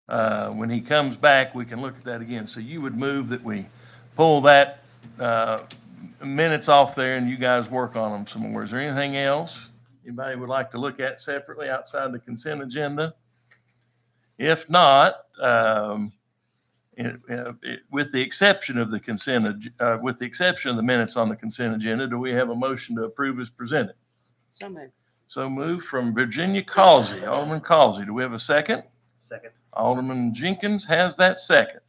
when he comes back, we can look at that again. So you would move that we pull that minutes off there and you guys work on them some more. Is there anything else anybody would like to look at separately outside the consent agenda? If not, with the exception of the with the exception of the minutes on the consent agenda, do we have a motion to approve as presented? So moved. So moved from Virginia Causey, Alderman Causey. Do we have a second? Second. Alderman Jenkins has that second.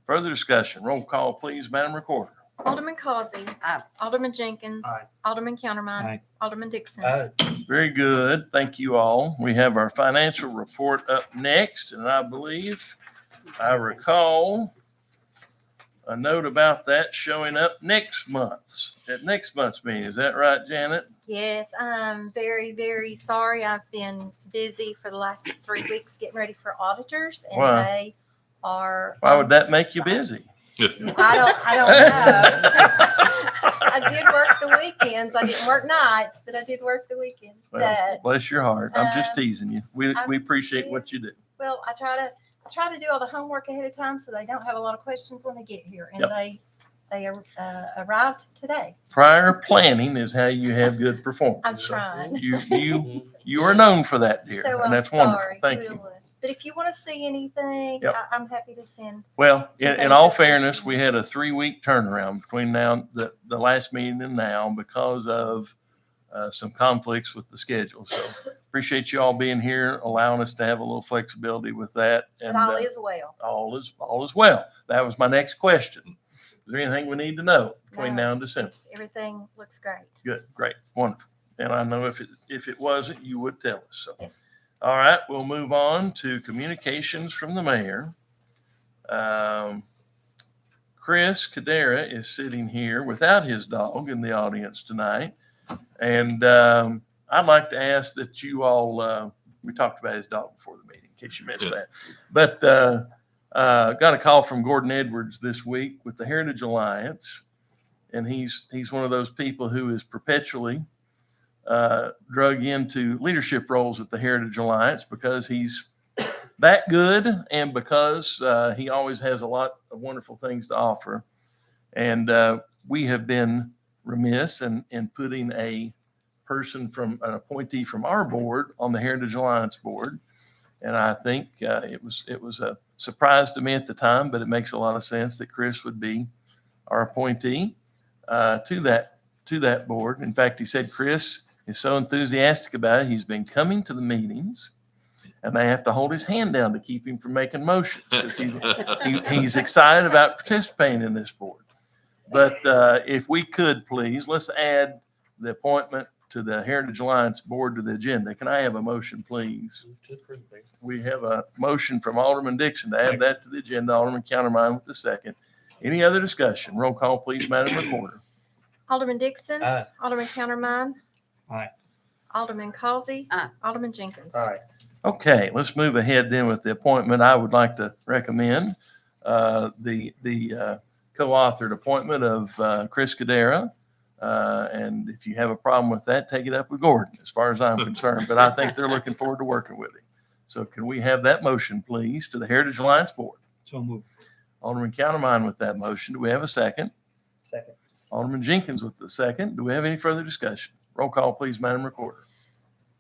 Further discussion. Roll call, please, Madam Recorder. Alderman Causey. Aye. Alderman Jenkins. Aye. Alderman Countermine. Aye. Alderman Dixon. Aye. Very good. Thank you all. We have our financial report up next, and I believe I recall a note about that showing up at next month's meeting. Is that right, Janet? Yes, I'm very, very sorry. I've been busy for the last 3 weeks getting ready for auditors, and Wow. they are. Why would that make you busy? I don't know. I did work the weekends. I didn't work nights, but I did work the weekends. Well, But bless your heart. I'm just teasing you. We I appreciate did. what you do. well, I try to do all the homework ahead of time so they don't have a lot of questions when they get here, and Yep. they arrived today. Prior planning is how you have good performance. I'm So trying. You are known for that, dear, So and I'm that's sorry. wonderful. Thank We'll, you. But if you want to see anything, Yep. I'm happy to send. Well, Some in things all that- fairness, we had a 3-week turnaround between the last meeting and now because of some conflicts with the schedule. So appreciate you all being here, allowing us to have a little flexibility with that. But And all is well. all is well. That was my next question. Is there anything we need to know between No. now and December? Everything looks great. Good, great, wonderful. And I know if it wasn't, you would tell us. So, Yes. all right, we'll move on to communications from the mayor. Chris Cadera is sitting here without his dog in the audience tonight. And I'd like to ask that you all, we talked about his dog before the meeting, in case you missed that. But got a call from Gordon Edwards this week with the Heritage Alliance. And he's one of those people who is perpetually drug into leadership roles at the Heritage Alliance because he's that good and because he always has a lot of wonderful things to offer. And we have been remiss in putting an appointee from our board on the Heritage Alliance board. And I think it was a surprise to me at the time, but it makes a lot of sense that Chris would be our appointee to that board. In fact, he said Chris is so enthusiastic about it. He's been coming to the meetings, and they have to hold his hand down to keep him from making motions because he's excited about participating in this board. But if we could, please, let's add the appointment to the Heritage Alliance board to the agenda. Can I have a motion, please? We have a motion from Alderman Dixon to add that to the agenda. Alderman Countermine with the second. Any other discussion? Roll call, please, Madam Recorder. Alderman Dixon. Aye. Alderman Countermine. Aye. Alderman Causey. Aye. Alderman Jenkins. Aye. Okay, let's move ahead then with the appointment. I would like to recommend the co-authored appointment of Chris Cadera. And if you have a problem with that, take it up with Gordon, as far as I'm concerned. But I think they're looking forward to working with him. So can we have that motion, please, to the Heritage Alliance Board? So moved. Alderman Countermine with that motion. Do we have a second? Second. Alderman Jenkins with the second. Do we have any further discussion? Roll call, please, Madam Recorder.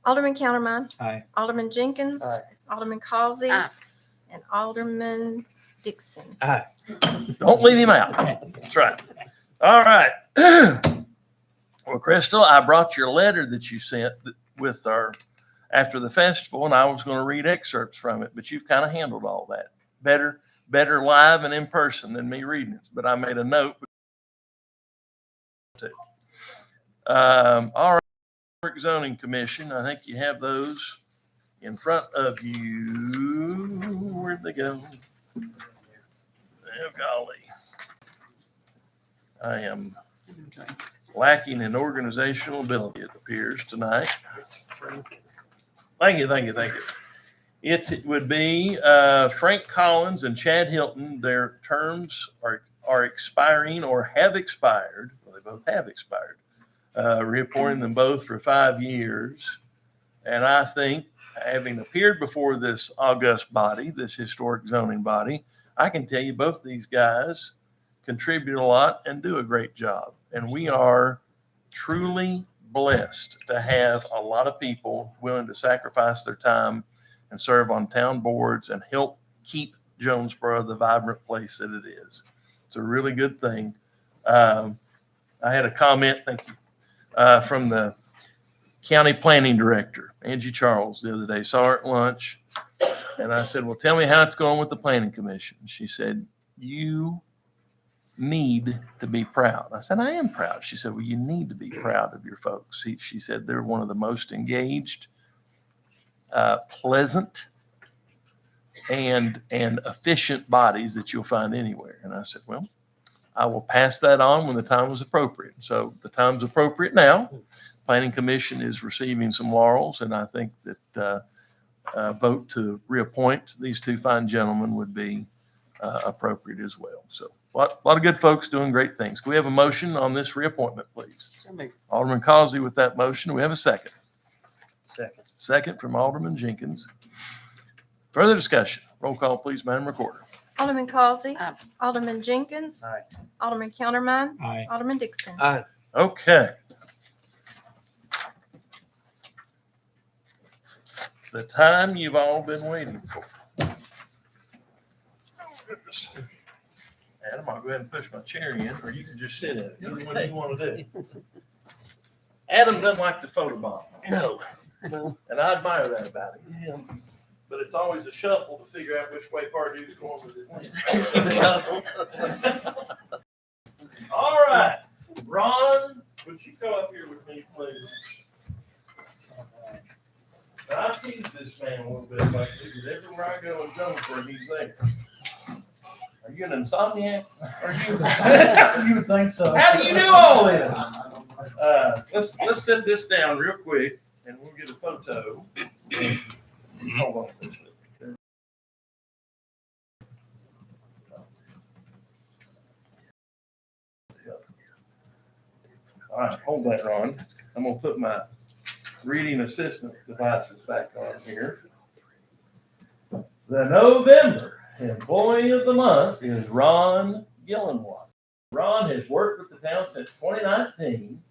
Alderman Countermine. Aye. Alderman Jenkins. Aye. Alderman Causey. Aye. And Alderman Dixon. Aye. Don't leave him out. That's right. All right. Well, Crystal, I brought your letter that you sent with after the festival, and I was going to read excerpts from it, but you've kind of handled all that better live and in person than me reading it. But I made a note. All right, Zoning Commission. I think you have those in front of you. Where'd they go? Oh, golly. I am lacking in organizational ability, it appears, tonight. It's Frank. Thank you. It would be Frank Collins and Chad Hilton. Their terms are expiring or have expired. Well, they both have expired. Reappointing them both for 5 years. And I think having appeared before this august body, this historic zoning body, I can tell you both these guys contribute a lot and do a great job. And we are truly blessed to have a lot of people willing to sacrifice their time and serve on town boards and help keep Jonesborough the vibrant place that it is. It's a really good thing. I had a comment, thank you, from the county planning director, Angie Charles, the other day. Saw her at lunch, and I said, well, tell me how it's going with the planning commission. She said, you need to be proud. I said, I am proud. She said, well, you need to be proud of your folks. She said they're one of the most engaged, pleasant, and efficient bodies that you'll find anywhere. And I said, well, I will pass that on when the time is appropriate. So the time's appropriate now. Planning Commission is receiving some laurels, and I think that a vote to reappoint these two fine gentlemen would be appropriate as well. So a lot of good folks doing great things. Can we have a motion on this reappointment, please? So moved. Alderman Causey with that motion. Do we have a second? Second. Second from Alderman Jenkins. Further discussion. Roll call, please, Madam Recorder. Alderman Causey. Aye. Alderman Jenkins. Aye. Alderman Countermine. Aye. Alderman Dixon. Aye. Okay. The time you've all been waiting for. Oh, goodness. Adam, I'll go ahead and push my chair in, or you can just sit in it. Either one you want to do. Adam doesn't like the photobomb. No. And I admire that about him. Yeah. But it's always a shuffle to figure out which way Pardue's going with it. All right. Ron, would you come up here with me, please? I tease this man a little bit, like, because everywhere I go in Jonesborough, he's there. Are you an insomniac? Are you? You would think so. How do you do all this? Let's set this down real quick, and we'll get a photo. Hold on. All right, hold that, Ron. I'm gonna put my reading assistant devices back on here. The November Employee of the Month is Ron Gillenwater. Ron has worked with the town since 2019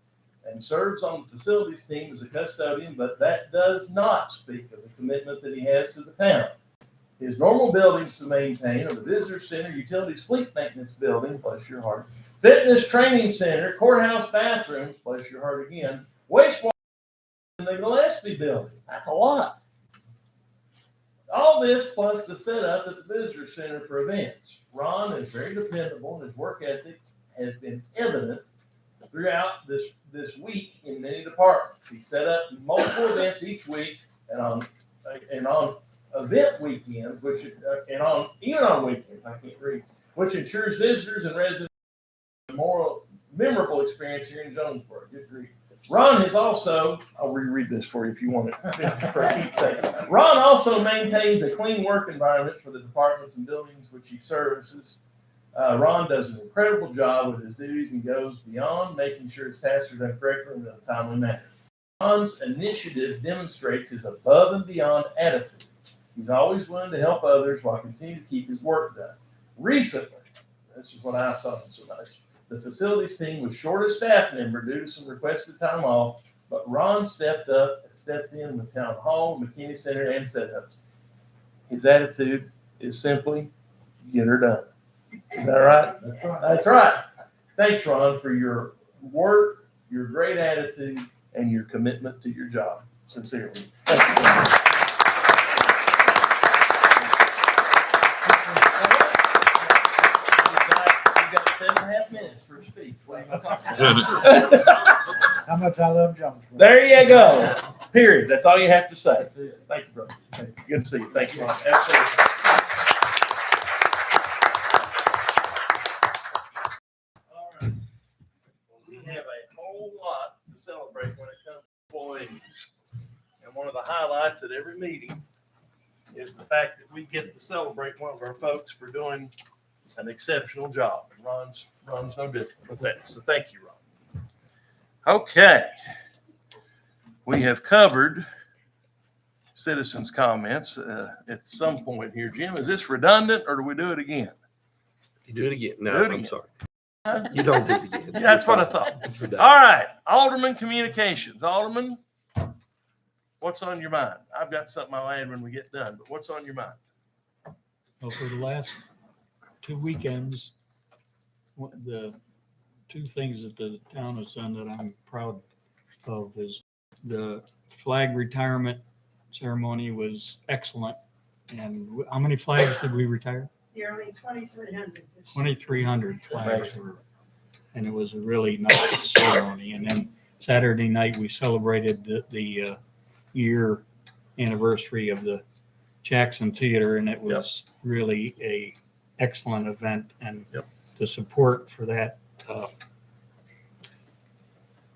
and serves on the facilities team as a custodian, but that does not speak of the commitment that he has to the town. His normal buildings to maintain are the Visitor Center, Utilities Fleet Maintenance Building, bless your heart, Fitness Training Center, Courthouse Bathrooms, bless your heart again, wastewater, and the Gillespie Building. That's a lot. All this plus the setup at the Visitor Center for events. Ron is very dependable, and his work ethic has been evident throughout this week in many departments. He set up multiple events each week, and on event weekends, even on weekends, I can't read, which ensures visitors and residents a more memorable experience here in Jonesborough. Good grief. Ron is also, I'll reread this for you if you want it. For a keepsake. Ron also maintains a clean work environment for the departments and buildings which he services. Ron does an incredible job with his duties and goes beyond making sure his tasks are done correctly and in a timely manner. Ron's initiative demonstrates his above and beyond attitude. He's always willing to help others while continuing to keep his work done. Recently, this is what I saw so much. The facilities team was short a staff member due to some requested time off, but Ron stepped in with Town Hall, McKinney Center, and setups. His attitude is simply, get her done. Is that right? That's right. That's right. Thanks, Ron, for your work, your great attitude, and your commitment to your job. Sincerely. Thank you. You've got 7.5 minutes for a speech. What are you going to talk about? How much I love Jonesborough. There you go. Period. That's all you have to say. Thank you, brother. Good to see you. Thank you, Ron. Absolutely. All right. We have a whole lot to celebrate when it comes to employees. And one of the highlights at every meeting is the fact that we get to celebrate one of our folks for doing an exceptional job. And Ron's no different with that. So thank you, Ron. Okay. We have covered citizens' comments at some point here. Jim, is this redundant or do we do it again? You do it again. No, Do it I'm again. sorry. You don't do it again. Yeah, that's what I thought. It's redundant. All right, Alderman communications. Alderman, what's on your mind? I've got something I'll add when we get done, but what's on your mind? Well, for the last 2 weekends, the two things that the town has done that I'm proud of is the flag retirement ceremony was excellent. And how many flags did we retire? Nearly 2,300. 2,300 flags. And it was a really nice ceremony. And then Saturday night, we celebrated the year anniversary of the Jackson Theater, and it was really a excellent event. And the support for that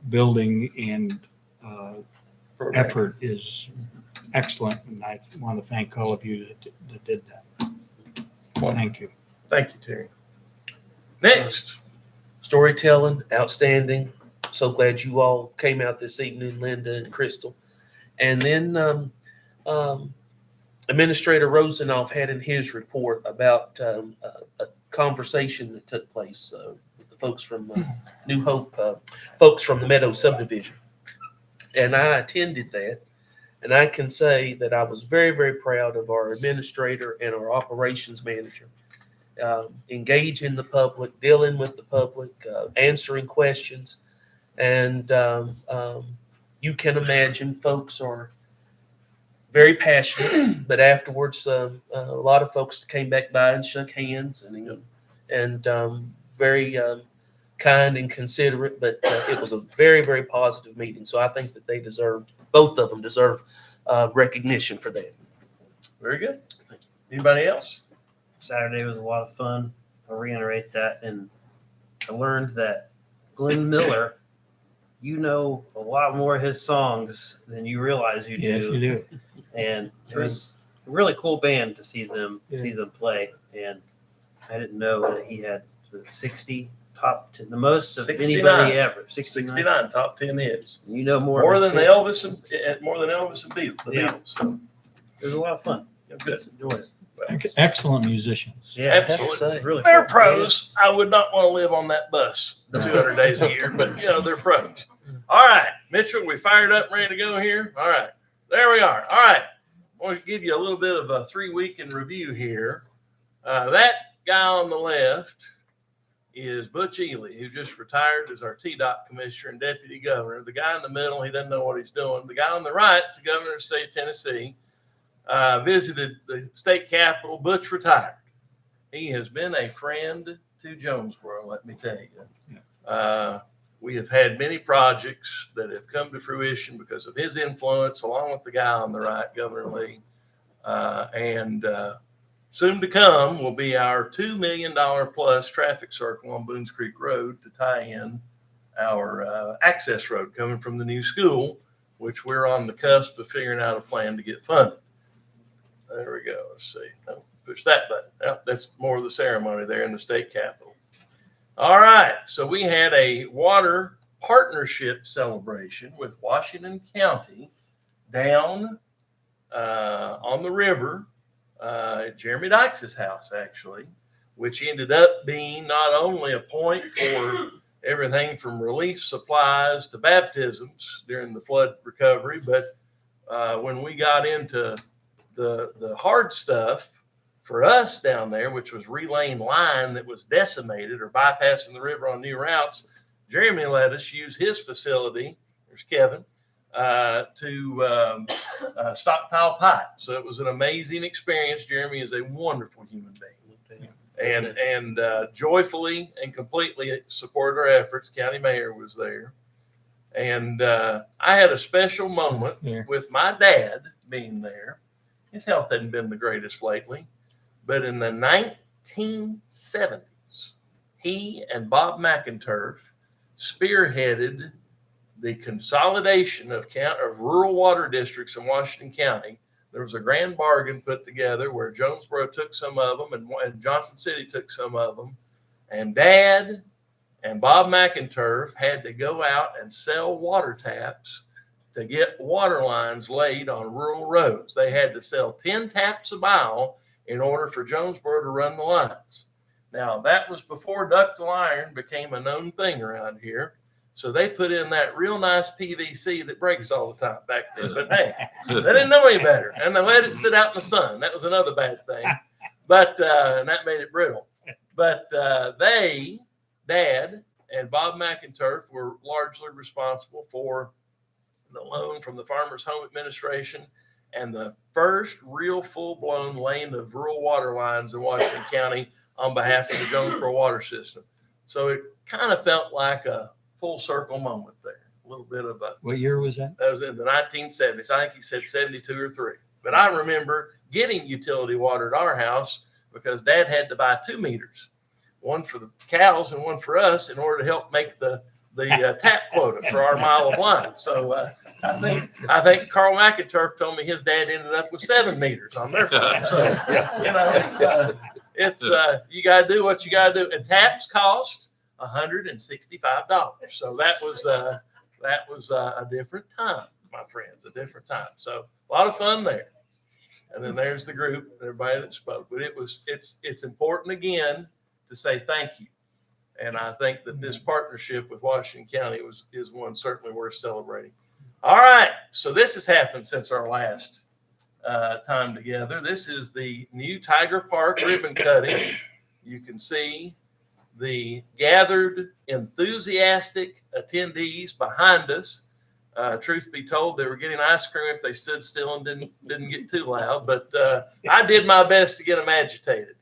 building and effort is excellent, and I want to thank all of you that did that. Thank you. Thank you, Terry. Next. Storytelling, outstanding. So glad you all came out this evening, Linda and Crystal. And then Administrator Rosenoff had in his report about a conversation that took place with the folks from New Hope, folks from the Meadow subdivision. And I attended that. And I can say that I was very, very proud of our administrator and our operations manager. Engaging the public, dealing with the public, answering questions. And you can imagine folks are very passionate, but afterwards, a lot of folks came back by and shook hands and very kind and considerate, but it was a very, very positive meeting. So I think that they deserved, both of them deserve recognition for that. Very good. Anybody else? Saturday was a lot of fun. I'll reiterate that. And I learned that Glenn Miller, you know a lot more of his songs than you realize you do. Yes, you do. And it was a really cool band to see them play. And I didn't know that he had 60 top 10, the most of 69. anybody ever. 69 top 10 hits. You know more More of his than hits. Elvis and Beatles. The Yeah. Beatles. So, It was a lot of fun. good. Enjoy it. Excellent musicians. Yeah, Absolutely. Really They're cool. pros. I would not want to live on that bus 200 days a year, but they're pros. All right, Mitchell, we fired up and ready to go here. All right, there we are. All right, I want to give you a little bit of a 3-week in review here. That guy on the left is Butch Ely, who just retired as our TDOT commissioner and deputy governor. The guy in the middle, he doesn't know what he's doing. The guy on the right is the governor of the state of Tennessee. Visited the state capitol. Butch retired. He has been a friend to Jonesborough, let me tell you. We have had many projects that have come to fruition because of his influence, along with the guy on the right, Governor Lee. And soon to come will be our $2 million plus traffic circle on Boones Creek Road to tie in our access road coming from the new school, which we're on the cusp of figuring out a plan to get funded. There we go. Let's see. Oh, push that button. Oh, that's more of the ceremony there in the state capitol. All right. So we had a water partnership celebration with Washington County down on the river at Jeremy Dykes' house, actually, which ended up being not only a point for everything from relief supplies to baptisms during the flood recovery, but when we got into the hard stuff for us down there, which was relaying line that was decimated or bypassing the river on new routes, Jeremy let us use his facility, there's Kevin, to stockpile pipe. So it was an amazing experience. Jeremy is a wonderful human being and joyfully and completely supported our efforts. County mayor was there. And I had a special moment with my dad being there. His health hadn't been the greatest lately, but in the 1970s, he and Bob McInturf spearheaded the consolidation of rural water districts in Washington County. There was a grand bargain put together where Jonesborough took some of them and Johnson City took some of them. And Dad and Bob McInturf had to go out and sell water taps to get water lines laid on rural roads. They had to sell 10 taps a mile in order for Jonesborough to run the lines. Now, that was before ductile iron became a known thing around here. So they put in that real nice PVC that breaks all the time back then. But hey, they didn't know any better. And they let it sit out in the sun. That was another bad thing. But and that made it brittle. But Dad and Bob McInturf were largely responsible for the loan from the Farmers Home Administration and the first real full-blown laying of rural water lines in Washington County on behalf of the Jonesborough water system. So it kind of felt like a full circle moment there. A little bit of a. What year was that? That was in the 1970s. I think he said 72 or 3. But I remember getting utility water at our house because Dad had to buy 2 meters, one for the cows and one for us, in order to help make the tap quota for our mile of line. So I think Carl McInturf told me his dad ended up with 7 meters on their farm. So you know, it's you got to do what you got to do. And taps cost $165. So that was a different time, my friends, a different time. So a lot of fun there. And then there's the group, everybody that spoke. But it's important again to say thank you. And I think that this partnership with Washington County is one certainly worth celebrating. All right, so this has happened since our last time together. This is the new Tiger Park ribbon cutting. You can see the gathered, enthusiastic attendees behind us. Truth be told, they were getting ice cream if they stood still and didn't get too loud. But I did my best to get them agitated.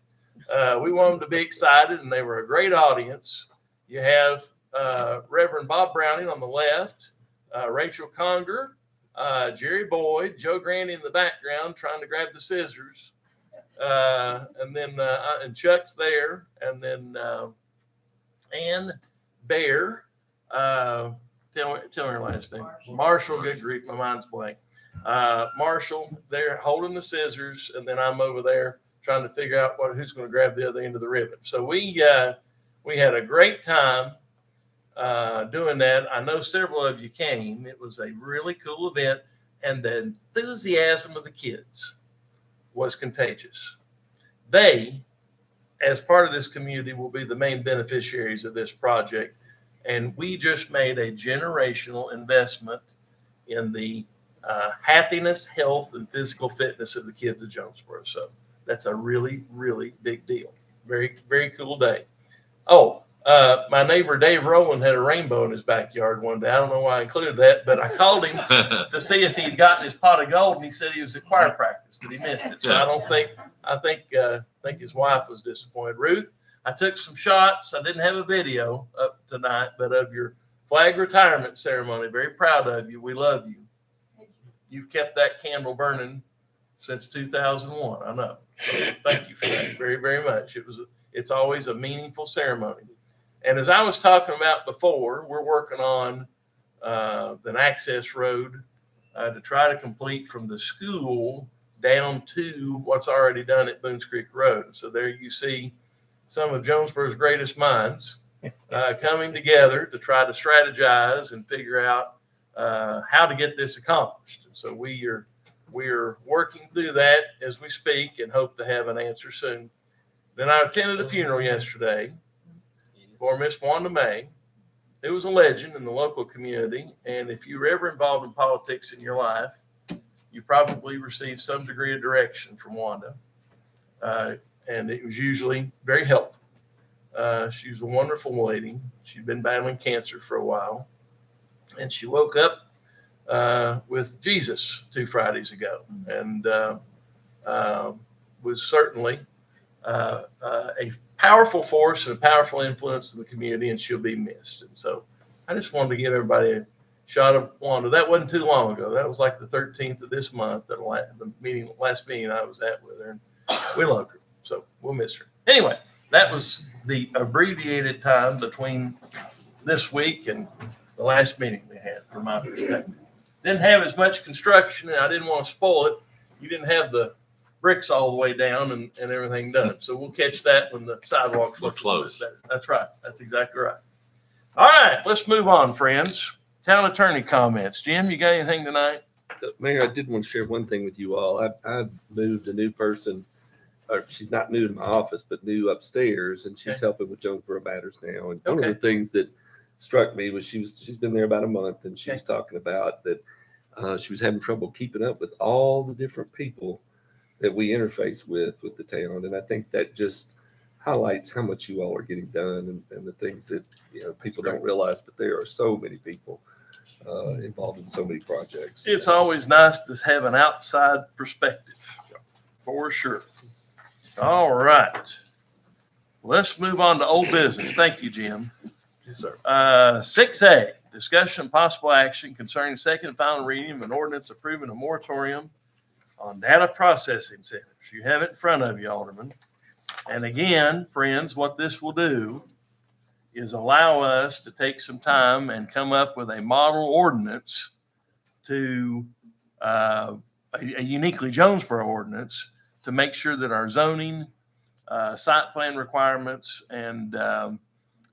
We wanted them to be excited, and they were a great audience. You have Reverend Bob Browning on the left, Rachel Conger, Jerry Boyd, Joe Grandy in the background trying to grab the scissors, and then and Chuck's there, and then Ann Bear. Tell me her last name. Marshall. Good grief, my mind's blank. Marshall there holding the scissors, and then I'm over there trying to figure out who's going to grab the other end of the ribbon. So we had a great time doing that. I know several of you came. It was a really cool event, and the enthusiasm of the kids was contagious. They, as part of this community, will be the main beneficiaries of this project. And we just made a generational investment in the happiness, health, and physical fitness of the kids of Jonesborough. So that's a really, really big deal. Very, very cool day. Oh, my neighbor Dave Rowland had a rainbow in his backyard one day. I don't know why I included that, but I called him to see if he'd gotten his pot of gold, and he said he was at choir practice, that he missed it. So I think his wife was disappointed. Ruth, I took some shots. I didn't have a video up tonight, but of your flag retirement ceremony. Very proud of you. We love you. You've kept that candle burning since 2001. I know. So thank you for that very, very much. It's always a meaningful ceremony. And as I was talking about before, we're working on an access road to try to complete from the school down to what's already done at Boones Creek Road. So there you see some of Jonesborough's greatest minds coming together to try to strategize and figure out how to get this accomplished. And so we are working through that as we speak and hope to have an answer soon. Then I attended a funeral yesterday for Miss Wanda May, who was a legend in the local community. And if you were ever involved in politics in your life, you probably received some degree of direction from Wanda. And it was usually very helpful. She was a wonderful lady. She'd been battling cancer for a while. And she woke up with Jesus 2 Fridays ago, and was certainly a powerful force and a powerful influence in the community, and she'll be missed. And so I just wanted to give everybody a shot of Wanda. That wasn't too long ago. That was like the 13th of this month, the last meeting I was at with her, and we loved her. So we'll miss her. Anyway, that was the abbreviated time between this week and the last meeting we had, from my perspective. Didn't have as much construction, and I didn't want to spoil it. You didn't have the bricks all the way down and everything done. So we'll catch that when the sidewalks look close. That's right. That's exactly right. All right, let's move on, friends. Town attorney comments. Jim, you got anything tonight? Mayor, I did want to share one thing with you all. I moved a new person, or she's not new to my office, but new upstairs, and she's Okay. helping with Jonesborough matters now. And one of Okay. the things that struck me was she's been there about a month, and she Okay. was talking about that she was having trouble keeping up with all the different people that we interface with the town. And I think that just highlights how much you all are getting done and the things that, people don't realize, but there are so many people involved in so many projects. It's always nice to have an outside perspective, for sure. All right. Let's move on to old business. Thank you, Jim. Yes, sir. 6A, discussion and possible action concerning second and final reading of an ordinance approving a moratorium on data processing centers. You have it in front of you, Alderman. And again, friends, what this will do is allow us to take some time and come up with a model ordinance to a uniquely Jonesborough ordinance to make sure that our zoning, site plan requirements, and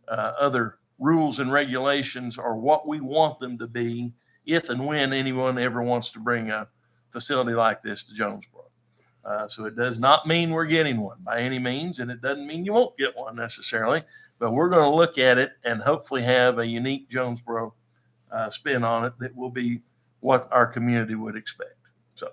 other rules and regulations are what we want them to be if and when anyone ever wants to bring a facility like this to Jonesborough. So it does not mean we're getting one by any means, and it doesn't mean you won't get one necessarily, but we're going to look at it and hopefully have a unique Jonesborough spin on it that will be what our community would expect. So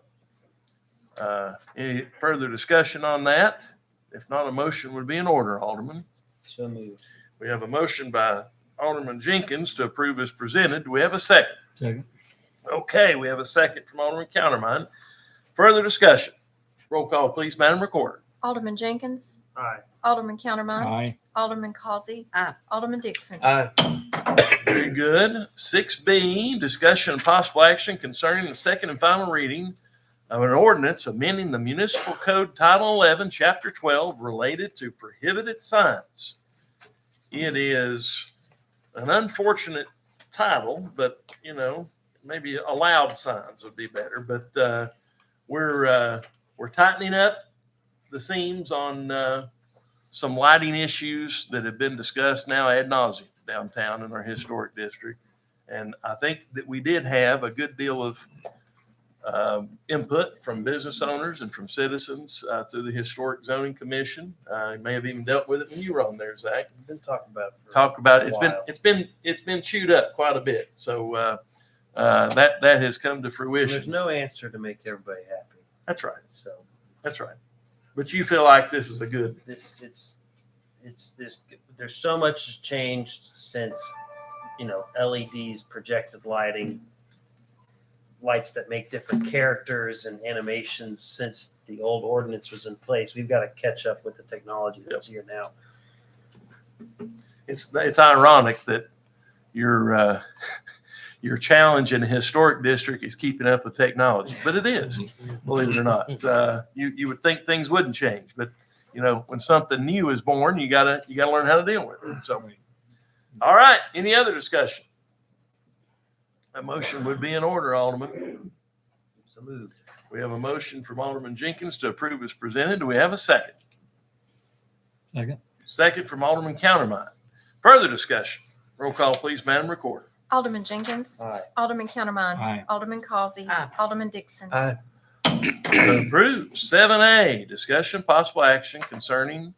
any further discussion on that? If not, a motion would be in order, Alderman. So moved. We have a motion by Alderman Jenkins to approve as presented. Do we have a second? Second. Okay, we have a second from Alderman Countermine. Further discussion. Roll call, please, Madam Recorder. Alderman Jenkins, Aye. Alderman Countermine, Aye. Alderman Causey, Alderman Dixon. Aye. Very good. 6B, discussion and possible action concerning the second and final reading of an ordinance amending the Municipal Code Title 11, Chapter 12, related to prohibited signs. It is an unfortunate title, but, maybe allowed signs would be better. But we're tightening up the seams on some lighting issues that have been discussed now ad nauseum downtown in our historic district. And I think that we did have a good deal of input from business owners and from citizens through the Historic Zoning Commission. You may have even dealt with it when you were on there, Zach. We've been talking about it. Talk about it. a while. It's been chewed up quite a bit. So that has come to And fruition. there's no answer to make everybody happy. That's right. So That's right. But you feel like this is a good. there's so much has changed since, LEDs, projected lighting, lights that make different characters and animations since the old ordinance was in place. We've got to catch up with the technology that's here now. It's ironic that your challenge in a historic district is keeping up with technology, but it is, believe it or not. You would think things wouldn't change, but when something new is born, you gotta learn how to deal with it. So, all right. Any other discussion? A motion would be in order, Alderman. So moved. We have a motion from Alderman Jenkins to approve as presented. Do we have a second? Second. Second from Alderman Countermine. Further discussion. Roll call, please, Madam Recorder. Alderman Jenkins, Aye. Alderman Countermine, Aye. Alderman Causey, Alderman Dixon. Aye. Approved. 7A, discussion possible action concerning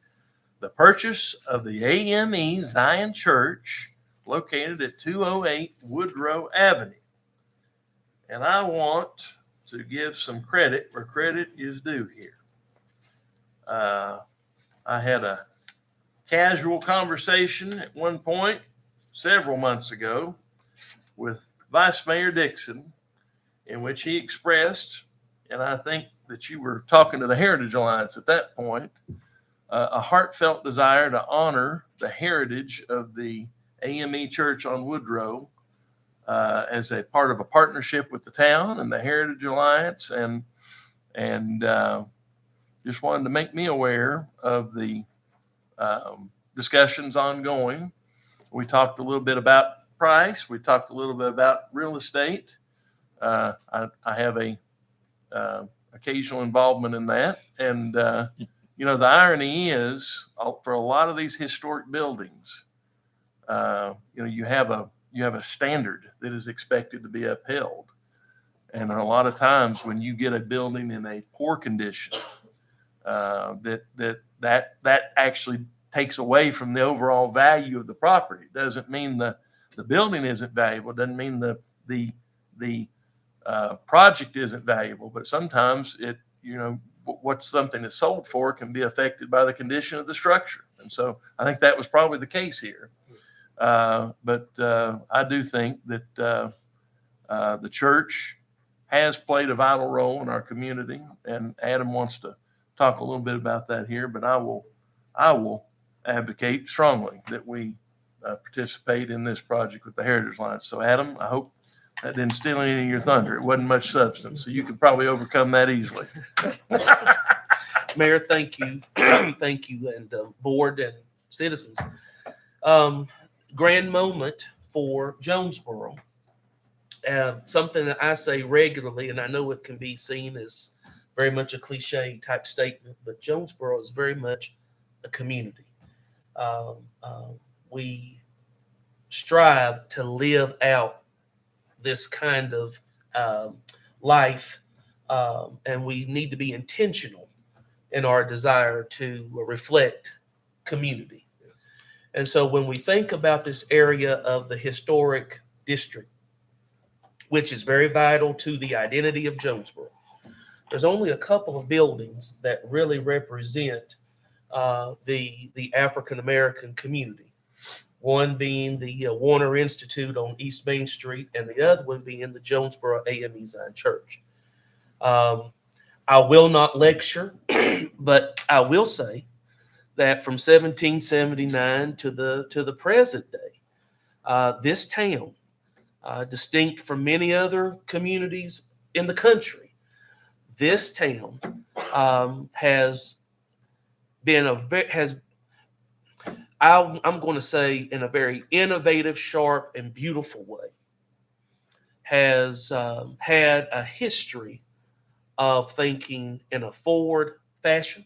the purchase of the AME Zion Church located at 208 Woodrow Avenue. And I want to give some credit where credit is due here. I had a casual conversation at one point several months ago with Vice Mayor Dixon, in which he expressed, and I think that you were talking to the Heritage Alliance at that point, a heartfelt desire to honor the heritage of the AME Church on Woodrow as a part of a partnership with the town and the Heritage Alliance, and just wanted to make me aware of the discussions ongoing. We talked a little bit about price. We talked a little bit about real estate. I have a occasional involvement in that. And, the irony is for a lot of these historic buildings, you have you have a standard that is expected to be upheld. And a lot of times when you get a building in a poor condition, that actually takes away from the overall value of the property. It doesn't mean the building isn't valuable. It doesn't mean the project isn't valuable, but sometimes what something is sold for can be affected by the condition of the structure. And so I think that was probably the case here. But I do think that the church has played a vital role in our community, and Adam wants to talk a little bit about that here, but I will advocate strongly that we participate in this project with the Heritage Alliance. So Adam, I hope that didn't steal any of your thunder. It wasn't much substance, so you could probably overcome that easily. Mayor, thank you. Thank you, and board and citizens. Grand moment for Jonesborough. Something that I say regularly, and I know it can be seen as very much a cliche type statement, but Jonesborough is very much a community. We strive to live out this kind of life, and we need to be intentional in our desire to reflect community. And so when we think about this area of the historic district, which is very vital to the identity of Jonesborough, there's only a couple of buildings that really represent the African-American community. One being the Warner Institute on East Main Street, and the other one being the Jonesborough AME Zion Church. I will not lecture, but I will say that from 1779 to the present day, this town, distinct from many other communities in the country, this town has been I'm going to say in a very innovative, sharp, and beautiful way, has had a history of thinking in a forward fashion.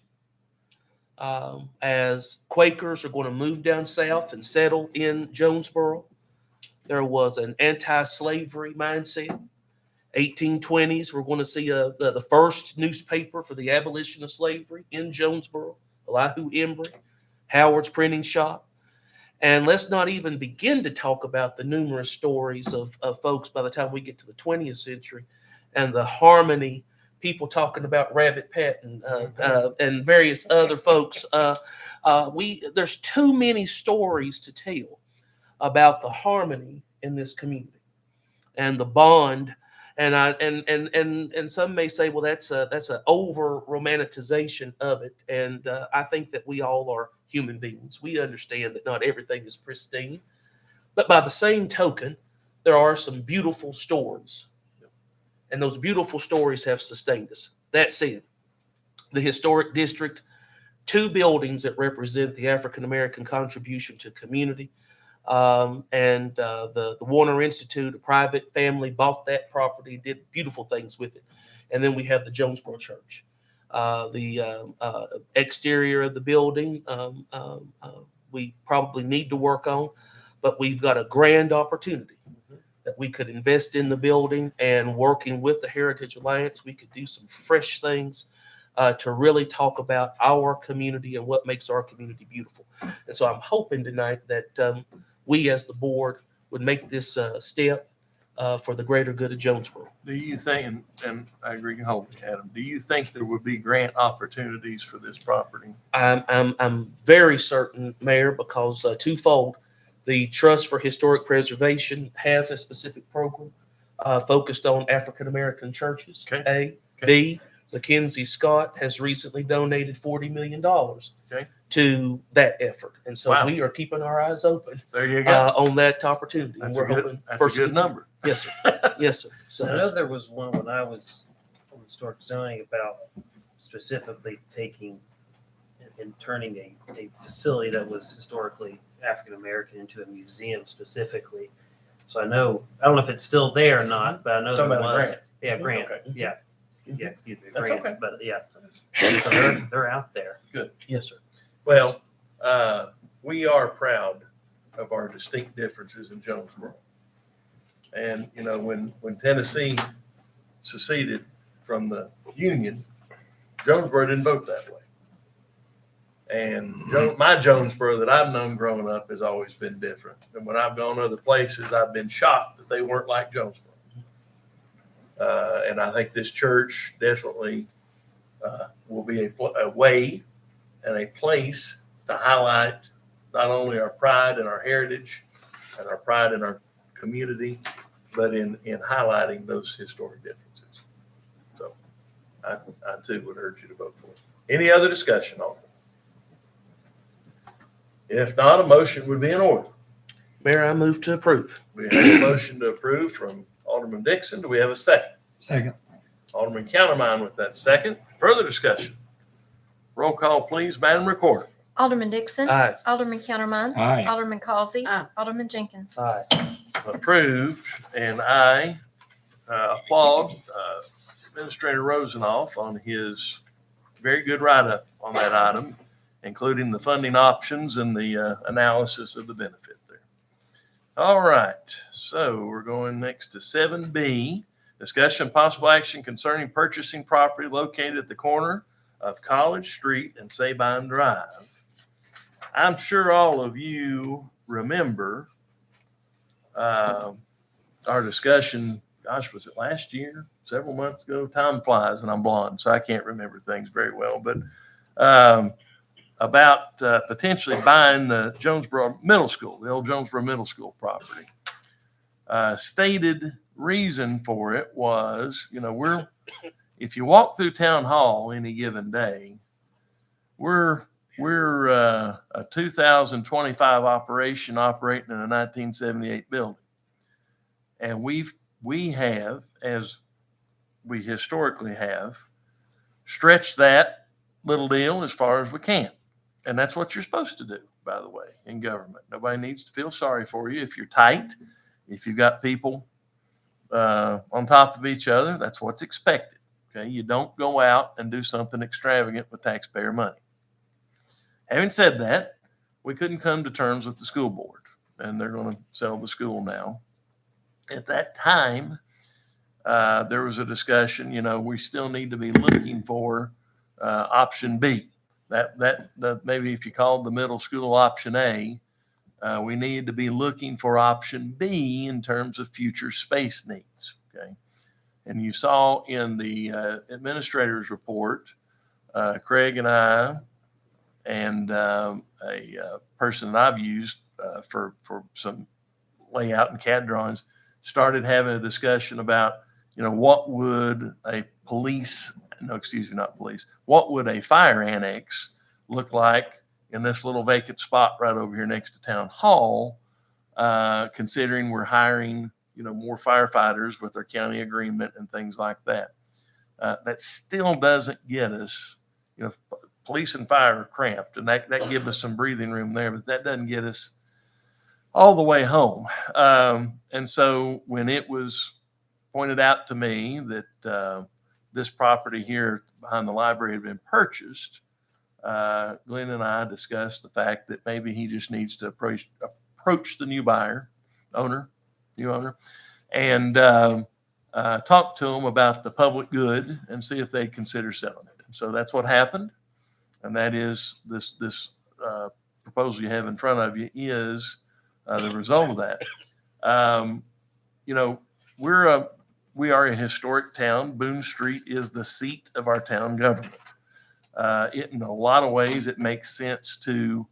As Quakers are going to move down south and settle in Jonesborough, there was an anti-slavery mindset. 1820s, we're going to see the first newspaper for the abolition of slavery in Jonesborough, Elihu Embry, Howard's printing shop. And let's not even begin to talk about the numerous stories of folks by the time we get to the 20th century and the harmony, people talking about Rabbit Pat and various other folks. There's too many stories to tell about the harmony in this community and the bond. And some may say, well, that's an over romanticization of it. And I think that we all are human beings. We understand that not everything is pristine, but by the same token, there are some beautiful stories, and those beautiful stories have sustained us. That said, the historic district, two buildings that represent the African-American contribution to community, and the Warner Institute, a private family, bought that property, did beautiful things with it. And then we have the Jonesborough Church. The exterior of the building, we probably need to work on, but we've got a grand opportunity that we could invest in the building, and working with the Heritage Alliance, we could do some fresh things to really talk about our community and what makes our community beautiful. And so I'm hoping tonight that we as the board would make this step for the greater good of Jonesborough. Do you think, and I agree wholly, Adam, do you think there would be grant opportunities for this property? I'm very certain, Mayor, because twofold. The Trust for Historic Preservation has a specific program focused on African-American churches. Okay. B, Mackenzie Scott has recently donated $40 million to that effort. And so Wow. We are keeping our eyes open There you go. on that opportunity. That's We're a good, hoping that's for a good number. Yes, sir. Yes, sir. I know So there was one when I was on historic zoning about specifically taking and turning a facility that was historically African-American into a museum specifically. So I don't know if it's still there or not, but I know Talking there about a was. grant. Yeah, grant. Okay. Yeah. Yeah, excuse me. That's Grant. okay. But yeah. So they're out there. yes, sir. Well, we are proud of our distinct differences in Jonesborough. And, you know, when Tennessee seceded from the Union, Jonesborough didn't vote that way. And my Jonesborough that I've known growing up has always been different. And when I've gone other places, I've been shocked that they weren't like Jonesborough. And I think this church definitely will be a way and a place to highlight not only our pride and our heritage and our pride in our community, but in highlighting those historic differences. So I too would urge you to vote for it. Any other discussion on it? If not, a motion would be in order. Mayor, I move to approve. We have a motion to approve from Alderman Dixon. Do we have a second? Second. Alderman Countermine with that second. Further discussion? Roll call, please, Madam Recorder. Alderman Dixon. Aye. Alderman Countermine. Aye. Alderman Causey. Aye. Alderman Jenkins. Aye. Approved, and I applaud Administrator Rosenoff on his very good write-up on that item, including the funding options and the analysis of the benefit there. All right, so we're going next to 7B, discussion and possible action concerning purchasing property located at the corner of College Street and Sabine Drive. I'm sure all of you remember our discussion, gosh, was it last year, several months ago? Time flies and I'm blonde, so I can't remember things very well, but about potentially buying the Jonesborough Middle School, the old Jonesborough Middle School property. Stated reason for it was, you know, if you walk through Town Hall any given day, we're a 2025 operation operating in a 1978 building. And we have, as we historically have, stretched that little deal as far as we can. And that's what you're supposed to do, by the way, in government. Nobody needs to feel sorry for you. If you're tight, if you've got people on top of each other, that's what's expected. Okay, you don't go out and do something extravagant with taxpayer money. Having said that, we couldn't come to terms with the school board, and they're going to sell the school now. At that time, there was a discussion, you know, we still need to be looking for option B. That maybe if you called the middle school option A, we needed to be looking for option B in terms of future space needs. Okay. And you saw in the administrator's report, Craig and I and a person that I've used for some layout and CAD drawings started having a discussion about, you know, what would what would a fire annex look like in this little vacant spot right over here next to Town Hall, considering we're hiring, you know, more firefighters with our county agreement and things like that. That still doesn't get us, you know, police and fire are cramped, and that gives us some breathing room there, but that doesn't get us all the way home. And so when it was pointed out to me that this property here behind the library had been purchased, Glenn and I discussed the fact that maybe he just needs to approach the new owner, and talk to them about the public good and see if they'd consider selling it. And so that's what happened. And that is this proposal you have in front of you is the result of that. You know, we are a historic town. Boone Street is the seat of our town government. In a lot of ways, it makes sense to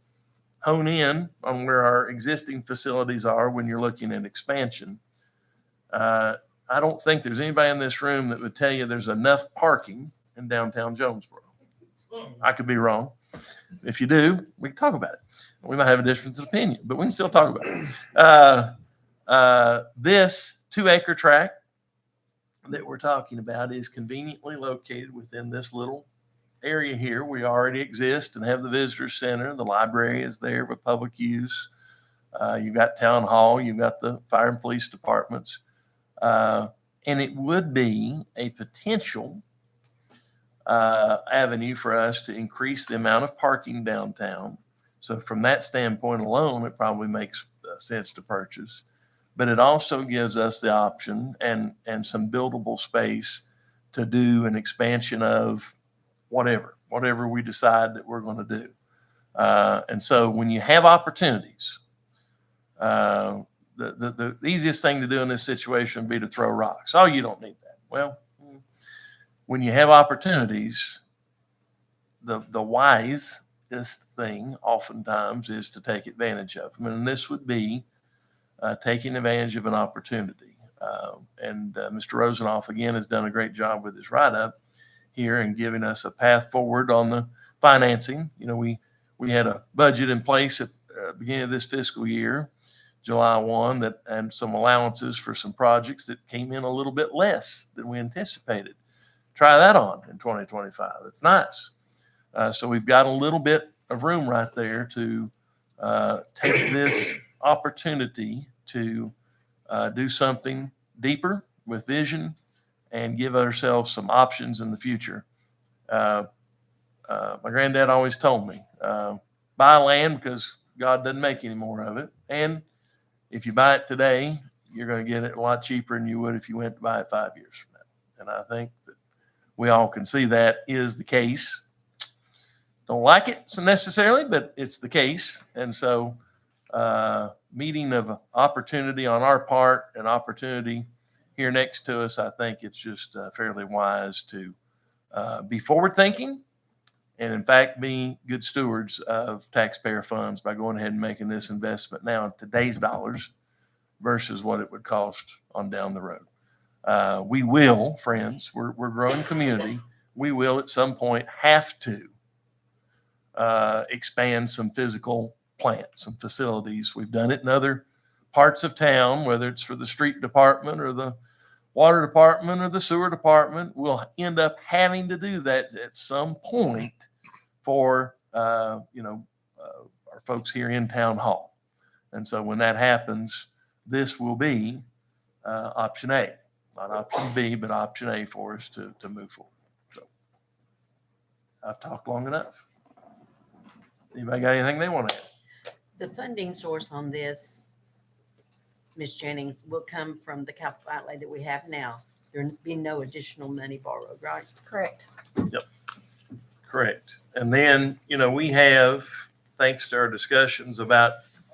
hone in on where our existing facilities are when you're looking at expansion. I don't think there's anybody in this room that would tell you there's enough parking in downtown Jonesborough. I could be wrong. If you do, we can talk about it. We might have a difference of opinion, but we can still talk about it. This 2-acre tract that we're talking about is conveniently located within this little area here. We already exist and have the visitor center. The library is there for public use. You've got town hall. You've got the fire and police departments. And it would be a potential avenue for us to increase the amount of parking downtown. So from that standpoint alone, it probably makes sense to purchase. but it also gives us the option and some buildable space to do an expansion of whatever we decide that we're going to do. And so when you have opportunities, the easiest thing to do in this situation would be to throw rocks. Oh, you don't need that. Well, when you have opportunities, the wisest thing oftentimes is to take advantage of them. And this would be taking advantage of an opportunity. And Mr. Rosenoff, again, has done a great job with his write-up here and giving us a path forward on the financing. You know, we had a budget in place at the beginning of this fiscal year, July 1, and some allowances for some projects that came in a little bit less than we anticipated. Try that on in 2025. That's nice. So we've got a little bit of room right there to take this opportunity to do something deeper with vision and give ourselves some options in the future. My granddad always told me, buy land because God doesn't make any more of it. And if you buy it today, you're going to get it a lot cheaper than you would if you went to buy it 5 years from now. And I think that we all can see that is the case. Don't like it necessarily, but it's the case. And so meeting of opportunity on our part and opportunity here next to us, I think it's just fairly wise to be forward thinking and in fact be good stewards of taxpayer funds by going ahead and making this investment now in today's dollars versus what it would cost on down the road. We will, friends, we're a growing community. We will at some point have to expand some physical plants, some facilities. We've done it in other parts of town, whether it's for the street department or the water department or the sewer department. We'll end up having to do that at some point for our folks here in town hall. And so when that happens, this will be option A, not option B, but option A for us to move forward. So I've talked long enough. Anybody got anything they want to add? The funding source on this, Ms. Jennings, will come from the capital outlay that we have now. There'll be no additional money borrowed, right? Correct. Correct. And then, we have, thanks to our discussions about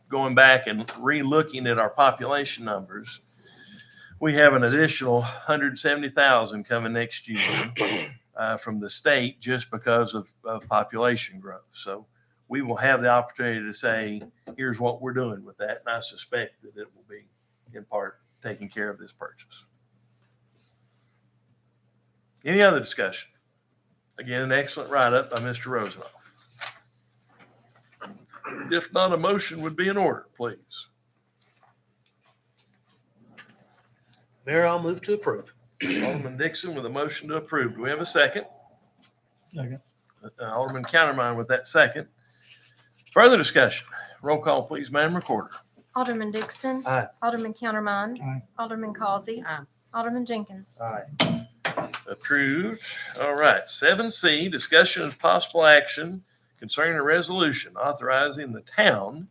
going back and re-looking at our population numbers, we have an additional 170,000 coming next year from the state just because of population growth. So we will have the opportunity to say, here's what we're doing with that. And I suspect that it will be in part taking care of this purchase. Any other discussion? Again, an excellent write-up by Mr. Rosenoff. If not, a motion would be in order, please. Mayor, I'll move to approve. Alderman Dixon with a motion to approve. Do we have a second? Second. Alderman Countermine with that second. Further discussion. Roll call, please, Madam Recorder. Alderman Dixon. Aye. Alderman Countermine. Aye. Alderman Causey. Aye. Alderman Jenkins. Aye. Approved. All right. 7C, discussion of possible action concerning a resolution authorizing the town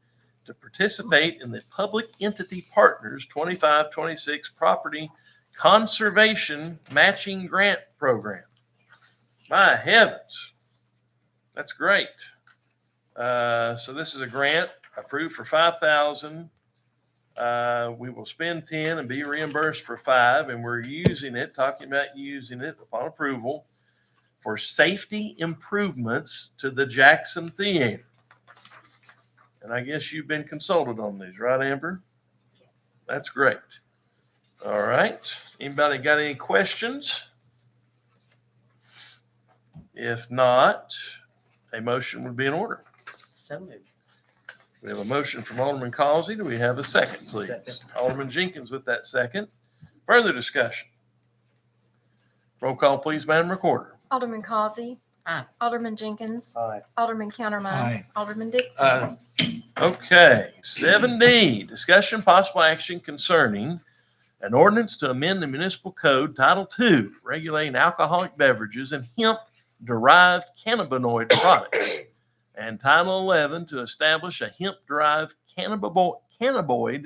to participate in the Public Entity Partners 25-26 Property Conservation Matching Grant Program. My heavens. That's great. So this is a grant approved for $5,000. We will spend 10 and be reimbursed for 5, and we're talking about using it upon approval for safety improvements to the Jackson Theater. And I guess you've been consulted on these, right, Amber? That's great. All right. Anybody got any questions? If not, a motion would be in order. So moved. We have a motion from Alderman Causey. Do we have a second, please? Second. Alderman Jenkins with that second. Further discussion. Roll call, please, Madam Recorder. Alderman Causey. Aye. Alderman Jenkins. Aye. Alderman Countermine. Aye. Alderman Dixon. Aye. Okay, 7D, discussion possible action concerning an ordinance to amend the municipal code Title II, regulating alcoholic beverages and hemp-derived cannabinoid products, and Title 11 to establish a hemp-derived cannabinoid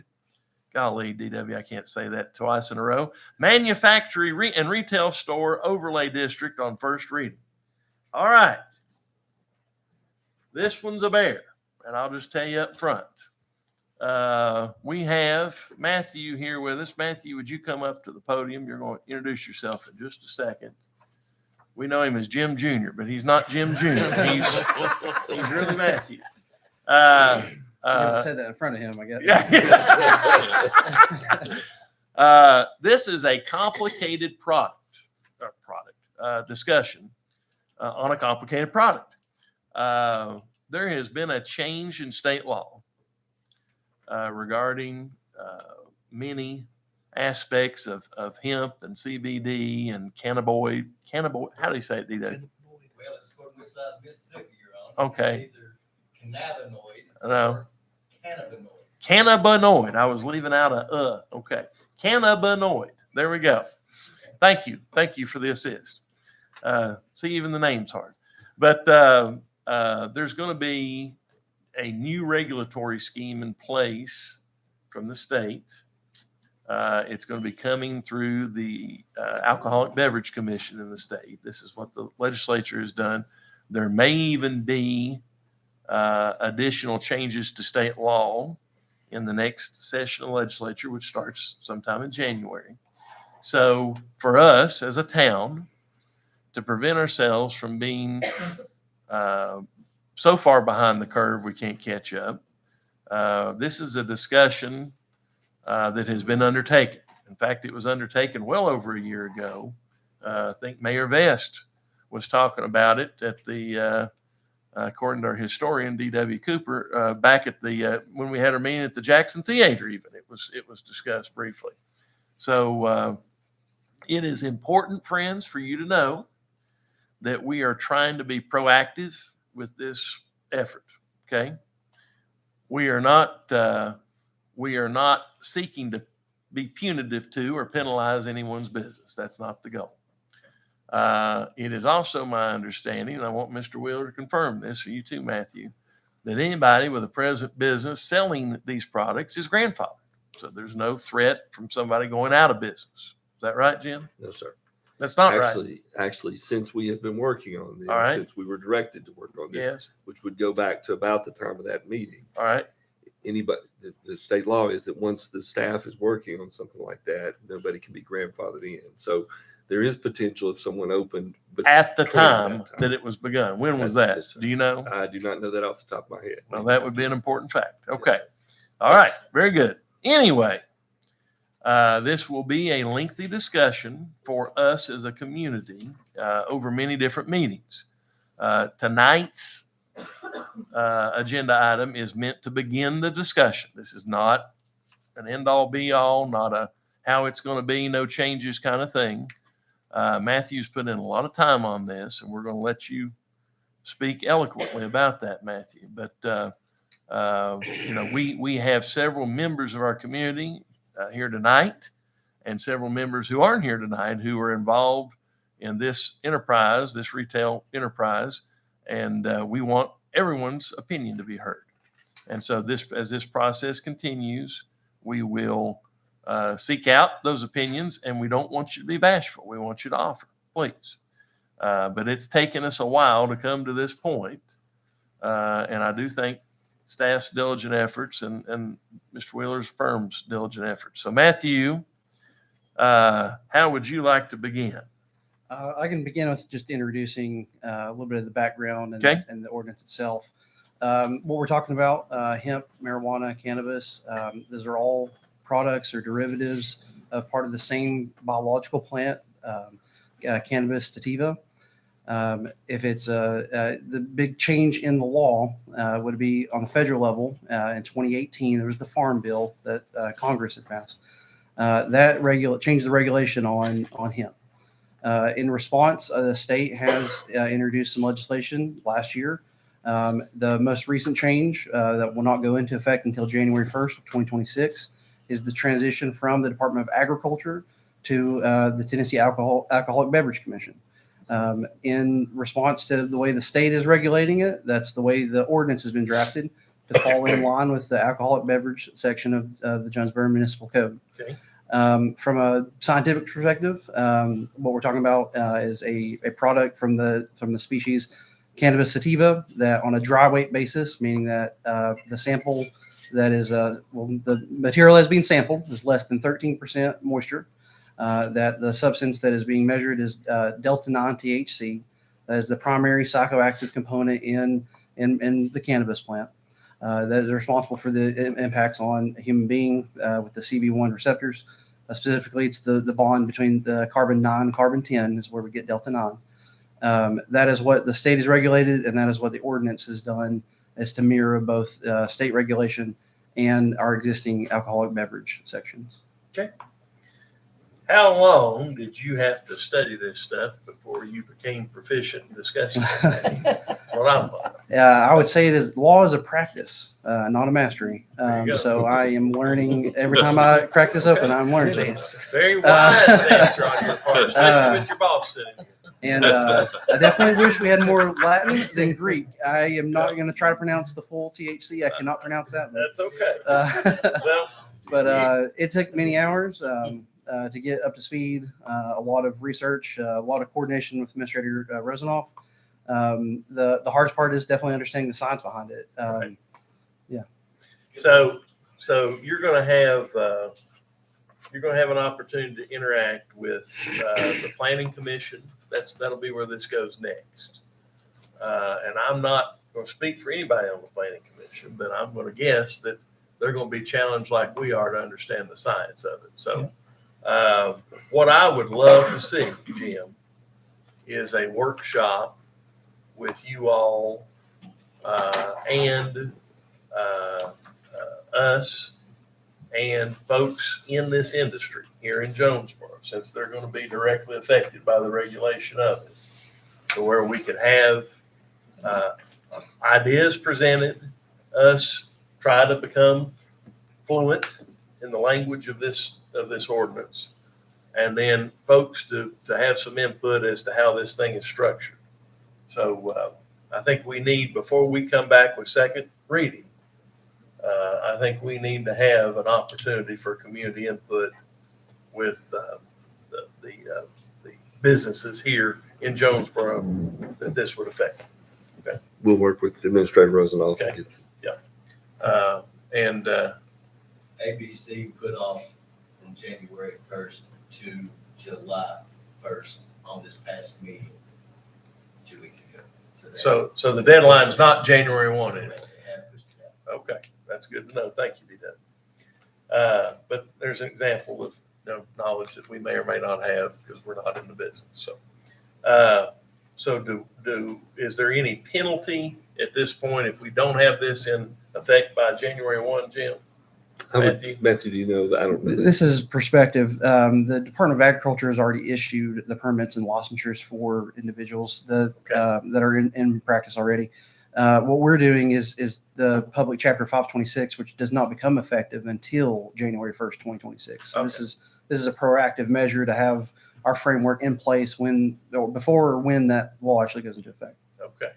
golly, DW, I can't say that twice in a row. Manufacturing and Retail Store Overlay District on first reading. All right. This one's a bear, and I'll just tell you up front. We have Matthew here with us. Matthew, would you come up to the podium? You're going to introduce yourself in just a second. We know him as Jim Jr., but he's not Jim Jr. He's really Matthew. You haven't said that in front of him, I guess. This is a complicated discussion on a complicated product. There has been a change in state law regarding many aspects of hemp and CBD and cannabinoid. How do you say it, D-Day? Well, it's from the side of Mississippi, Your Honor. Okay. It's either cannabinoid No. or cannabinoid. Cannabinoid. I was leaving out a okay. Cannabinoid. There we go. Thank you. Thank you for the assist. See, even the name's hard. But there's going to be a new regulatory scheme in place from the state. It's going to be coming through the Alcoholic Beverage Commission in the state. This is what the legislature has done. There may even be additional changes to state law in the next session of the legislature, which starts sometime in January. So for us as a town, to prevent ourselves from being so far behind the curve we can't catch up, this is a discussion that has been undertaken. In fact, it was undertaken well over a year ago. I think Mayor Vest was talking about it at the, according to our historian, D.W. Cooper, back at the, when we had our meeting at the Jackson Theater even, it was discussed briefly. So it is important, friends, for you to know that we are trying to be proactive with this effort, okay? We are not seeking to be punitive to or penalize anyone's business. That's not the goal. It is also my understanding, and I want Mr. Wheeler to confirm this, or you too, Matthew, that anybody with a present business selling these products is grandfathered. So there's no threat from somebody going out of business. Is that right, Jim? No, sir. That's not right. Actually, since we have been working on this, All right. since we were directed to work on this, Yes. which would go back to about the time of that meeting, All right. anybody, the state law is that once the staff is working on something like that, nobody can be grandfathered in. So there is potential if someone opened. But At the time that it was begun. When was that? Yes, sir. Do you know? I do not know that off the top of my head. Well, that would be an important fact. Okay. All right. Very good. Anyway, this will be a lengthy discussion for us as a community over many different meetings. Tonight's agenda item is meant to begin the discussion. This is not an end-all be-all, not a how it's going to be, no changes kind of thing. Matthew's put in a lot of time on this, and we're going to let you speak eloquently about that, Matthew. But we have several members of our community here tonight, and several members who aren't here tonight who are involved in this enterprise, this retail enterprise, and we want everyone's opinion to be heard. And so as this process continues, we will seek out those opinions, and we don't want you to be bashful. We want you to offer, please. But it's taken us a while to come to this point, and I do think staff's diligent efforts and Mr. Wheeler's firm's diligent efforts. So, Matthew, how would you like to begin? I can begin with just introducing a little bit of the background and, Okay. and the ordinance itself. What we're talking about, hemp, marijuana, cannabis, those are all products or derivatives of part of the same biological plant, cannabis sativa. If it's the big change in the law would be on the federal level. In 2018, there was the Farm Bill that Congress had passed. That changed the regulation on hemp. In response, the state has introduced some legislation last year. The most recent change that will not go into effect until January 1st of 2026 is the transition from the Department of Agriculture to the Tennessee Alcoholic Beverage Commission. In response to the way the state is regulating it, that's the way the ordinance has been drafted. to fall in line with the alcoholic beverage section of the Jonesborough Municipal Code. Okay. From a scientific perspective, what we're talking about is a product from the species Cannabis sativa that on a dry weight basis, meaning that the sample that is the material that's being sampled is less than 13% moisture. That the substance that is being measured is delta 9 THC. That is the primary psychoactive component in the cannabis plant. That is responsible for the impacts on a human being with the CB1 receptors. Specifically, it's the bond between the carbon 9 and carbon 10 is where we get delta 9. That is what the state is regulated, and that is what the ordinance has done, is to mirror both state regulation and our existing alcoholic beverage sections. How long did you have to study this stuff before you became proficient in discussing it? Well, I would say it is law is a practice, not a mastery. There you go. So I am learning every time I crack this open. I'm learning. very wise answer on your part, especially with your boss sitting here. And I definitely wish we had more Latin than Greek. I am not going to try to pronounce the full THC. I cannot pronounce that. That's okay. Well, But it took many hours to get up to speed. A lot of research, a lot of coordination with Administrator Rosenoff. The hardest part is definitely understanding the science behind it. So you're going to have an opportunity to interact with the Planning Commission. That'll be where this goes next. And I'm not going to speak for anybody on the Planning Commission, but I'm going to guess that they're going to be challenged like we are to understand the science of it. So what I would love to see, Jim, is a workshop with you all and us and folks in this industry here in Jonesborough, since they're going to be directly affected by the regulation of it, to where we could have ideas presented, us try to become fluent in the language of this ordinance, and then folks to have some input as to how this thing is structured. So I think we need, before we come back with second reading, I think we need to have an opportunity for community input with the businesses here in Jonesborough that this would affect. Okay. We'll work with Administrator Rosenoff. Okay. And ABC put off from January 1st to July 1st on this past meeting 2 weeks ago. so the deadline's not January 1, is it? They have pushed it out. Okay, that's good to know. Thank you, D-Dub. But there's an example of knowledge that we may or may not have because we're not in the business. So is there any penalty at this point if we don't have this in effect by January 1, Jim? Matthew, do you know that? I don't know. This is perspective. The Department of Agriculture has already issued the permits and licensures for individuals that are in practice already. What we're doing is the public chapter 526, which does not become effective until January 1st, 2026. So this is a proactive measure to have our framework in place before or when that law actually goes into effect. Okay.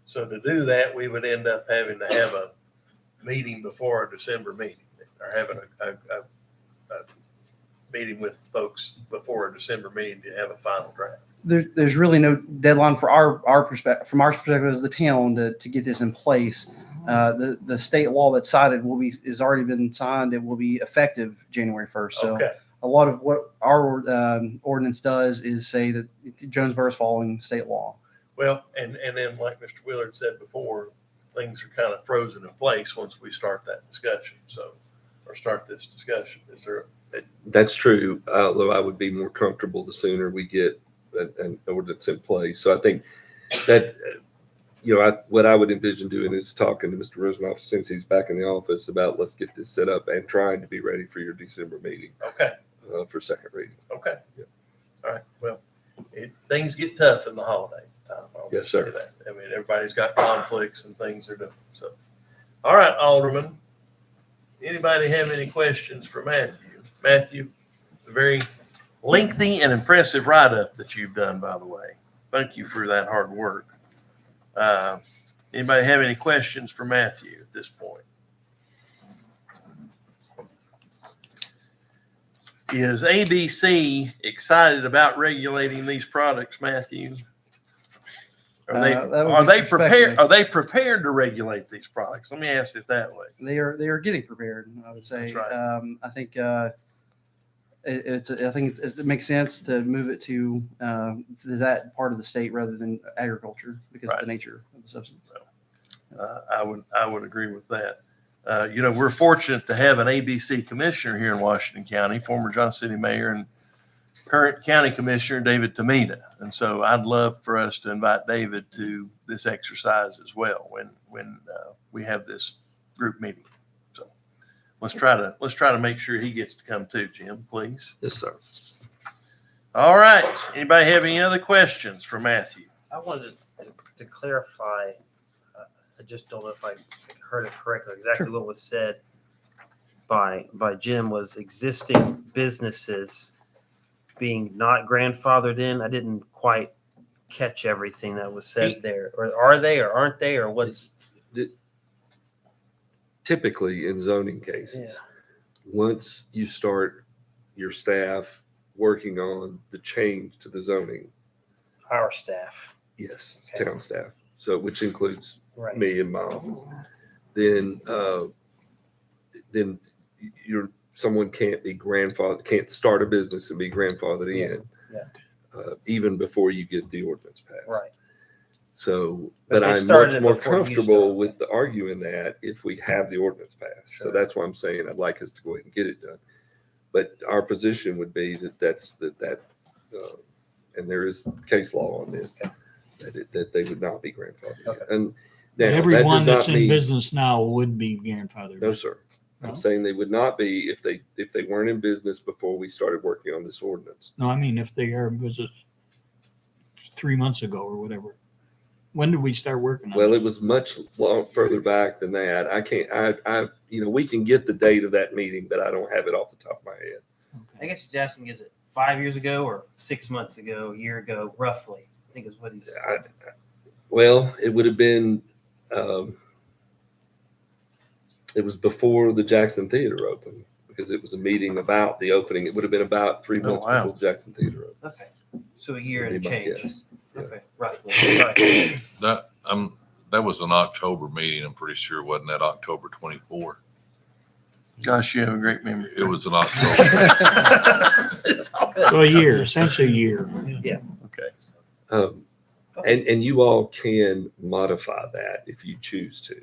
So to do that, we would end up having to have a meeting before a December meeting, or having a meeting with folks before a December meeting to have a final draft. There's really no deadline for our perspective, from our perspective as the town to get this in place. The state law that's cited is already been signed. It will be effective January 1st. So a lot of what our ordinance does is say that Jonesborough is following state law. Well, and then like Mr. Willard said before, things are kind of frozen in place once we start that discussion. Or start this discussion. Is there? That's true. Although I would be more comfortable the sooner we get an ordinance in place. So I think that, what I would envision doing is talking to Mr. Rosenoff since he's back in the office about let's get this set up and trying to be ready for your December meeting. Okay. For second reading. Okay. Yeah. All right. Well, things get tough in the holiday time. Yes, sir. That. I mean, everybody's got conflicts and things are doing. So, all right, Alderman. Anybody have any questions for Matthew? Matthew, it's a very lengthy and impressive write-up that you've done, by the way. Thank you for that hard work. Anybody have any questions for Matthew at this point? Is ABC excited about regulating these products, Matthew? Are they, That would are be they prepared? speculative. Are they prepared to regulate these products? Let me ask it that way. They are getting prepared. I would say. That's right. I think it makes sense to move it to that part of the state rather than agriculture because of the nature of the substance. I would agree with that. We're fortunate to have an ABC commissioner here in Washington County, former Johnson City Mayor and current county commissioner, David Tomita. And so I'd love for us to invite David to this exercise as well when we have this group meeting. So let's try to make sure he gets to come too, Jim, please. Yes, sir. All right. Anybody have any other questions for Matthew? I wanted to clarify. I just don't know if I heard it correctly. Exactly what was said by Jim was existing businesses being not grandfathered in. I didn't quite catch everything that was said there. Or are they or aren't they or what's? Typically in zoning cases, Yeah. once you start your staff working on the change to the zoning, Our staff. yes, Okay. town staff, so which includes Right. me and my office, then someone can't be can't start a business and be grandfathered in, even before you get the ordinance passed. Right. So, But but they I'm started much it more before you comfortable started. with the arguing that if we have the ordinance passed. So Sure. that's why I'm saying I'd like us to go ahead and get it done. But our position would be that and there is case law on this, that they would not be grandfathered. Okay. And now, that Everyone does that's not in mean, business now would be grandfathered. no, sir. No? I'm saying they would not be if they weren't in business before we started working on this ordinance. No, I mean, if they are in business 3 months ago or whatever. When did we start working on Well, it? it was much further back than that. I can't, we can get the date of that meeting, but I don't have it off the top of my head. I guess he's asking, is it 5 years ago or 6 months ago, a year ago, roughly? I think is what he's. Well, it would have been, it was before the Jackson Theater opened because it was a meeting about the opening. It would have been about 3 months wow. before the Jackson Theater opened. Okay. So a year and Would be my change. guess. Yeah. Okay, roughly. Right. That was an October meeting, I'm pretty sure, wasn't that October 24? Gosh, you have a great memory. It was an October. So a year, essentially a year. Yeah. Okay. And you all can modify that if you choose to.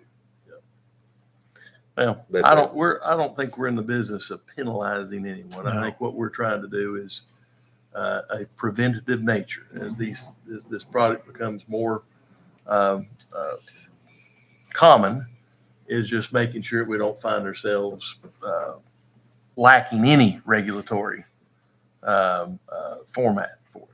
Well, But- I don't think we're in the business of penalizing anyone. I No. think what we're trying to do is a preventative nature as this product becomes more common, is just making sure we don't find ourselves lacking any regulatory format for it.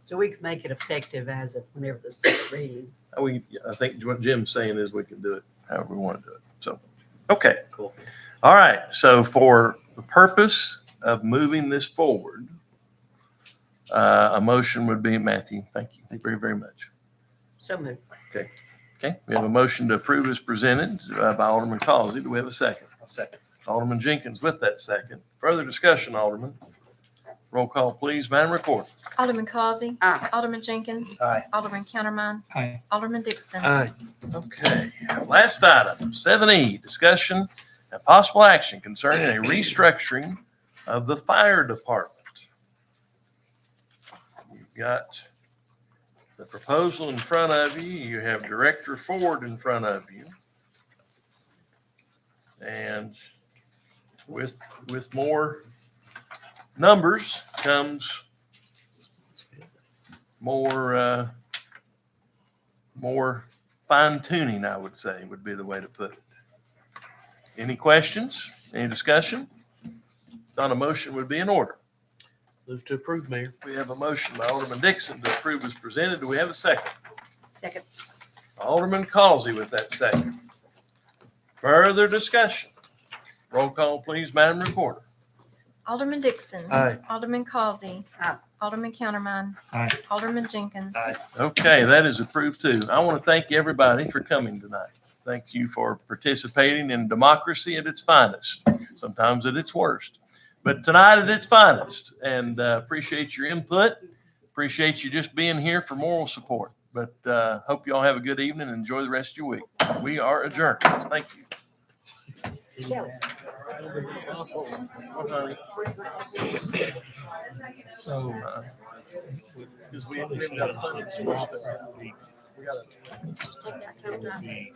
So we can make it effective as of whenever the second reading. I think what Jim's saying is we can do it however we want to do it. So, okay. Cool. All right. So for the purpose of moving this forward, a motion would be, Matthew, thank you very, very much. So moved. Okay. We have a motion to approve as presented by Alderman Causey. Do we have a second? I'll second. Alderman Jenkins with that second. Further discussion, Alderman? Roll call, please. Madam Recorder. Alderman Causey. Aye. Alderman Jenkins. Aye. Alderman Countermine. Aye. Alderman Dixon. Aye. Okay, last item, 7E, discussion and possible action concerning a restructuring of the fire department. You've got the proposal in front of you. You have Director Ford in front of you. And with more numbers comes more fine tuning, I would say, would be the way to put it. Any questions? Any discussion? Thought a motion would be in order. Move to approve, Mayor. We have a motion by Alderman Dixon to approve as presented. Do we have a second? Second. Alderman Causey with that second. Further discussion? Roll call, please, Madam Recorder. Alderman Dixon. Aye. Alderman Causey. Aye. Alderman Countermine. Aye. Alderman Jenkins. Aye. Okay, that is approved too. I want to thank everybody for coming tonight. Thank you for participating in democracy at its finest, sometimes at its worst, but tonight at its finest. And appreciate your input. Appreciate you just being here for moral support. But hope you all have a good evening and enjoy the rest of your week. We are adjourned. Thank you. So. Because we Probably haven't got a should funding have said source. swap that. We got to Just take that sometime. Be